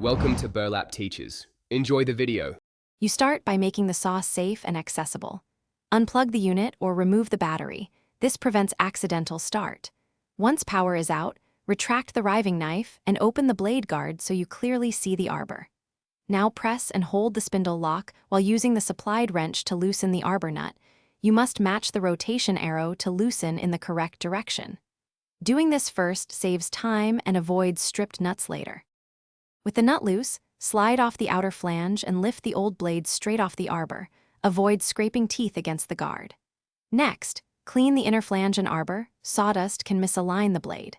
Welcome to Burlap Teachers. Enjoy the video. You start by making the saw safe and accessible. Unplug the unit or remove the battery. This prevents accidental start. Once power is out, retract the riving knife and open the blade guard so you clearly see the arbor. Now press and hold the spindle lock while using the supplied wrench to loosen the arbor nut. You must match the rotation arrow to loosen in the correct direction. Doing this first saves time and avoids stripped nuts later. With the nut loose, slide off the outer flange and lift the old blade straight off the arbor. Avoid scraping teeth against the guard. Next, clean the inner flange and arbor. Sawdust can misalign the blade.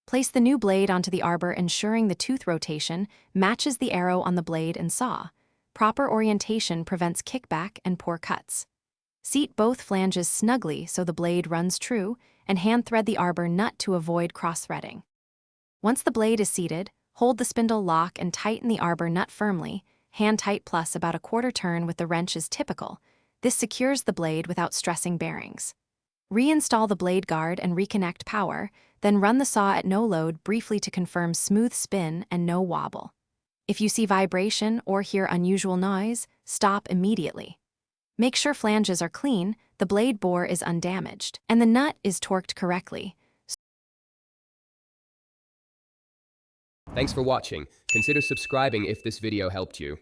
Place the new blade onto the arbor, ensuring the tooth rotation matches the arrow on the blade and saw. Proper orientation prevents kickback and poor cuts. Seat both flanges snugly so the blade runs true, and hand thread the arbor nut to avoid cross-threading. Once the blade is seated, hold the spindle lock and tighten the arbor nut firmly. Hand tight plus about a quarter turn with the wrench is typical. This secures the blade without stressing bearings. Reinstall the blade guard and reconnect power, then run the saw at no load briefly to confirm smooth spin and no wobble. If you see vibration or hear unusual noise, stop immediately. Make sure flanges are clean, the blade bore is undamaged, and the nut is torqued correctly. Thanks for watching. Consider subscribing if this video helped you.